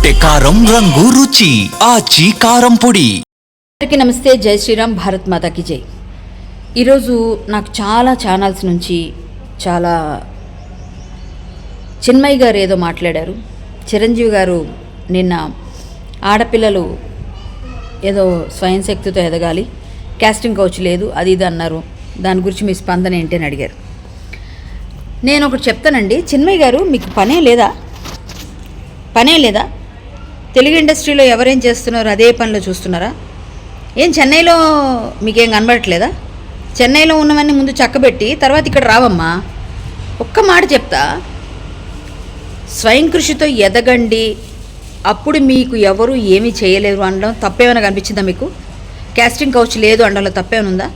ఎర్రగొట్టే కారం రంగు రుచి ఆచి కారం పొడి. అందరికీ నమస్తే, జై శ్రీరామ్, భారత్ మాతాకి జై. ఈరోజు నాకు చాలా ఛానల్స్ నుంచి చాలా చిన్మయ్య గారు ఏదో మాట్లాడారు. చిరంజీవి గారు నిన్న ఆడపిల్లలు ఏదో స్వయం శక్తితో ఎదగాలి, కాస్టింగ్ కౌచ్ లేదు, అది ఇది అన్నారు. దాని గురించి మీ స్పందన ఏంటి అని అడిగారు. నేను ఒకటి చెప్తానండి, చిన్మయ్య గారు మీకు పనే లేదా? తెలుగు ఇండస్ట్రీలో ఎవరేం చేస్తున్నారో అదే పనిలో చూస్తున్నారా? ఏం చెన్నైలో మీకేం కనబడట్లేదా? చెన్నైలో ఉన్నవన్నీ ముందు చక్కబెట్టి తర్వాత ఇక్కడ రావమ్మా. ఒక్క మాట చెప్తా, స్వయం కృషితో ఎదగండి, అప్పుడు మీకు ఎవరు ఏమీ చేయలేరు అనడం తప్పేమైనా కనిపించిందా మీకు? కాస్టింగ్ కౌచ్ లేదు అనడంలో తప్పేమైనా ఉందా?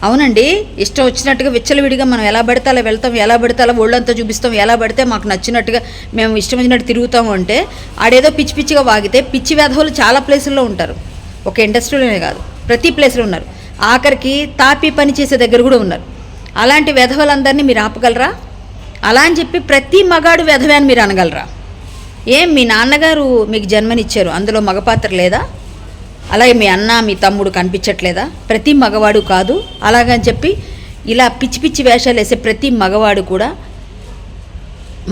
అవునండి, ఇష్టం వచ్చినట్టుగా విచ్చలవిడిగా మనం ఎలా పడితే అలా వెళ్తాం, ఎలా పడితే అలా ఒళ్ళంతా చూపిస్తాం, ఎలా పడితే మాకు నచ్చినట్టుగా మేము ఇష్టం వచ్చినట్టు తిరుగుతాము అంటే ఆడేదో పిచ్చి పిచ్చిగా వాగితే పిచ్చి వెధవులు చాలా ప్లేసుల్లో ఉంటారు. ఒక ఇండస్ట్రీలోనే కాదు, ప్రతి ప్లేస్లో ఉన్నారు. ఆఖరికి తాపి పని చేసే దగ్గర కూడా ఉన్నారు. అలాంటి వెధవలందరినీ మీరు ఆపగలరా? అలా అని చెప్పి ప్రతి మగాడు వెధవే అని మీరు అనగలరా? ఏం మీ నాన్నగారు మీకు జన్మనిచ్చారు, అందులో మగపాత్ర లేదా? అలాగే మీ అన్న మీ తమ్ముడు కనిపించట్లేదా? ప్రతి మగవాడు కాదు. అలాగని చెప్పి ఇలా పిచ్చి పిచ్చి వేషాలు వేసే ప్రతి మగవాడు కూడా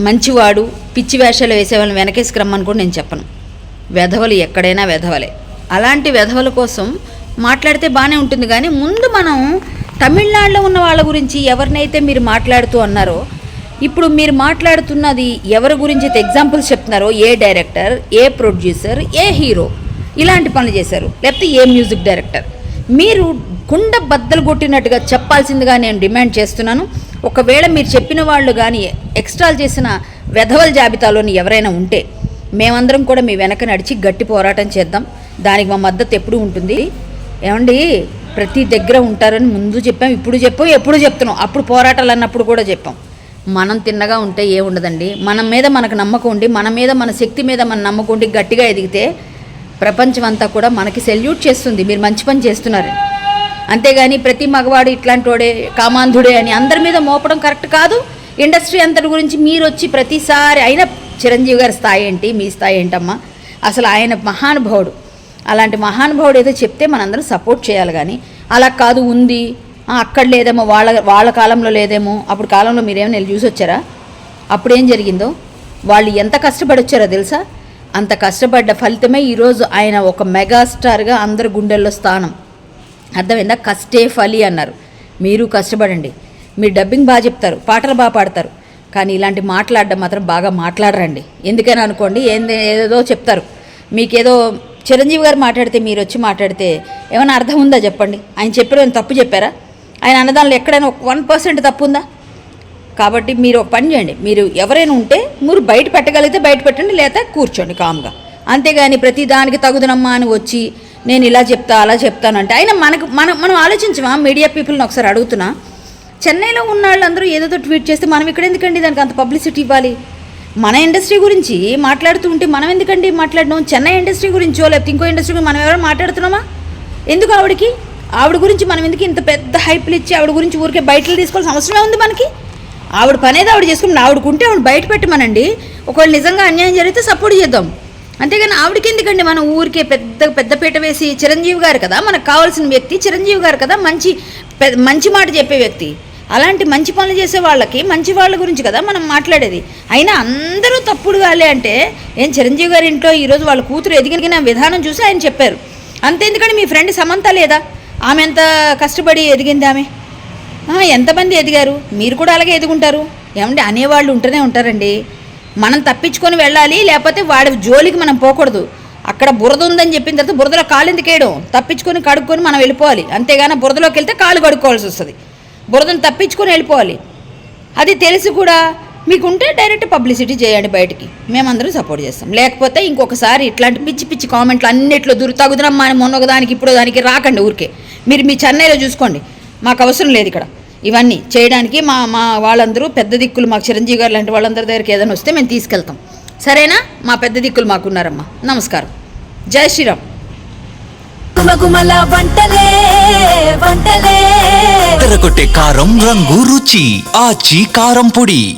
మంచివాడు. పిచ్చి వేషాలు వేసే వాళ్ళని వెనకేసుకురమ్మని కూడా నేను చెప్పను. వెధవలు ఎక్కడైనా వెధవలే. అలాంటి వెధవల కోసం మాట్లాడితే బాగానే ఉంటుంది. కానీ ముందు మనం తమిళనాడులో ఉన్న వాళ్ళ గురించి ఎవరినైతే మీరు మాట్లాడుతూ అన్నారో, ఇప్పుడు మీరు మాట్లాడుతున్నది ఎవరి గురించి అయితే ఎగ్జాంపుల్స్ చెప్తున్నారో, ఏ డైరెక్టర్, ఏ ప్రొడ్యూసర్, ఏ హీరో ఇలాంటి పనులు చేశారు, లేకపోతే ఏ మ్యూజిక్ డైరెక్టర్, మీరు కుండ బద్దలు కొట్టినట్టుగా చెప్పాల్సిందిగా నేను డిమాండ్ చేస్తున్నాను. ఒకవేళ మీరు చెప్పిన వాళ్ళు కానీ ఎక్స్ట్రాలు చేసిన వెధవల జాబితాలోని ఎవరైనా ఉంటే మేమందరం కూడా మీ వెనక నడిచి గట్టి పోరాటం చేద్దాం. దానికి మా మద్దతు ఎప్పుడు ఉంటుంది. ఏమండి, ప్రతి దగ్గర ఉంటారని ముందు చెప్పాం, ఇప్పుడు చెప్పాం, ఎప్పుడు చెప్తున్నాం. అప్పుడు పోరాటాలు అన్నప్పుడు కూడా చెప్పాం. మనం తిన్నగా ఉంటే ఏ ఉండదండి. మన మీద మనకు నమ్మకం ఉండి, మన మీద మన శక్తి మీద మన నమ్మకం ఉండి గట్టిగా ఎదిగితే ప్రపంచం అంతా కూడా మనకి సెల్యూట్ చేస్తుంది. మీరు మంచి పని చేస్తున్నారు. అంతేగాని ప్రతి మగవాడు ఇట్లాంటి వాడే, కామాంధుడే అని అందరి మీద మోపడం కరెక్ట్ కాదు. ఇండస్ట్రీ అంతటి గురించి మీరు వచ్చి ప్రతిసారి అయినా చిరంజీవి గారి స్థాయి ఏంటి, మీ స్థాయి ఏంటమ్మా? అసలు ఆయన మహానుభావుడు. అలాంటి మహానుభావుడు ఏదో చెప్తే మనందరం సపోర్ట్ చేయాలి. కానీ అలా కాదు, ఉంది అక్కడ లేదేమో, వాళ్ళ కాలంలో లేదేమో. అప్పుడు కాలంలో మీరేమైనా వెళ్ళి చూసి వచ్చారా? అప్పుడు ఏం జరిగిందో, వాళ్ళు ఎంత కష్టపడి వచ్చారో తెలుసా? అంత కష్టపడ్డ ఫలితమే ఈరోజు ఆయన ఒక మెగాస్టార్గా అందరి గుండెల్లో స్థానం. అర్థమైందా? కష్టే ఫలి అన్నారు. మీరు కష్టపడండి. మీరు డబ్బింగ్ బాగా చెప్తారు, పాటలు బాగా పాడతారు, కానీ ఇలాంటి మాట్లాడడం మాత్రం బాగా మాట్లాడరండి. ఎందుకని అనుకోండి, ఏదేదో చెప్తారు. మీకేదో చిరంజీవి గారు మాట్లాడితే మీరు వచ్చి మాట్లాడితే ఏమైనా అర్థం ఉందా చెప్పండి? ఆయన చెప్పడం తప్పు చెప్పారా? ఆయన అన్నదానిలో ఎక్కడైనా 1% తప్పు ఉందా? కాబట్టి మీరు ఒక పని చేయండి, మీరు ఎవరైనా ఉంటే మీరు బయట పెట్టగలిగితే బయట పెట్టండి, లేదా కూర్చోండి కామ్గా. అంతేగాని ప్రతి దానికి తగుదనమ్మా అని వచ్చి నేను ఇలా చెప్తా అలా చెప్తానంటే అయినా మనం ఆలోచించమా? మీడియా పీపుల్ని ఒకసారి అడుగుతున్నా. చెన్నైలో ఉన్న వాళ్ళందరూ ఏదో ట్వీట్ చేస్తే మనం ఇక్కడ ఎందుకండి దానికి అంత పబ్లిసిటీ ఇవ్వాలి? మన ఇండస్ట్రీ గురించి మాట్లాడుతూ ఉంటే మనం ఎందుకండి మాట్లాడడం? చెన్నై ఇండస్ట్రీ గురించో లేకపోతే ఇంకో ఇండస్ట్రీ గురించి మనం ఎవరైనా మాట్లాడుతున్నామా? ఎందుకు ఆవిడ గురించి మనం ఎందుకు ఇంత పెద్ద హైప్లు ఇచ్చి ఆవిడ గురించి ఊరికే బయటలు తీసుకోవాల్సిన అవసరమే ఉంది మనకి? ఆవిడ పనేది ఆవిడ చేసుకుని ఆవిడకుంటే ఆవిడ బయట పెట్టమనండి. ఒకవేళ నిజంగా అన్యాయం జరిగితే సపోర్ట్ చేద్దాం. అంతేగాని ఆవిడకి ఎందుకండి మనం ఊరికే పెద్ద పీట వేసి? చిరంజీవి గారు కదా మనకు కావాల్సిన వ్యక్తి, చిరంజీవి గారు కదా మంచి మాట చెప్పే వ్యక్తి. అలాంటి మంచి పనులు చేసే వాళ్ళకి, మంచి వాళ్ళ గురించి కదా మనం మాట్లాడేది. అయినా అందరూ తప్పుడు వాళ్ళే అంటే ఏం? చిరంజీవి గారి ఇంట్లో ఈరోజు వాళ్ళ కూతురు ఎదిగిన విధానం చూసి ఆయన చెప్పారు. అంతేందుకని మీ ఫ్రెండ్ సమంత లేదా? ఆమె ఎంత కష్టపడి ఎదిగింది ఆమె. ఎంతమంది ఎదిగారు? మీరు కూడా అలాగే ఎదుగుంటారు. ఏమంటే అనేవాళ్ళు ఉంటూనే ఉంటారండి. మనం తప్పించుకొని వెళ్ళాలి, లేకపోతే వాడి జోలికి మనం పోకూడదు. అక్కడ బురద ఉందని చెప్పిన తర్వాత బురదలో కాలు ఎందుకు వేయడం? తప్పించుకొని కడుక్కొని మనం వెళ్ళిపోవాలి. అంతేగాని బురదలోకి వెళ్తే కాలు కడుక్కోవాల్సి వస్తుంది. బురదను తప్పించుకొని వెళ్ళిపోవాలి. అది తెలిసి కూడా మీకుంటే డైరెక్ట్ పబ్లిసిటీ చేయండి బయటికి, మేమందరం సపోర్ట్ చేస్తాం. లేకపోతే ఇంకొకసారి ఇట్లాంటి పిచ్చి పిచ్చి కామెంట్లు అన్నిట్లో తగుదనమ్మా అని మొన్న ఒకదానికి ఇప్పుడు దానికి రాకండి. ఊరికే మీరు మీ చెన్నైలో చూసుకోండి. మాకు అవసరం లేదు ఇక్కడ ఇవన్నీ చేయడానికి. మా వాళ్ళందరూ పెద్ద దిక్కులు, మాకు చిరంజీవి గారు లాంటి వాళ్ళందరి దగ్గరికి ఏదైనా వస్తే మేము తీసుకెళ్తాం. సరేనా? మా పెద్ద దిక్కులు మాకున్నారమ్మా. నమస్కారం. జై శ్రీరామ్. ఎర్రగొట్టే కారం రంగు రుచి ఆచి కారం పొడి.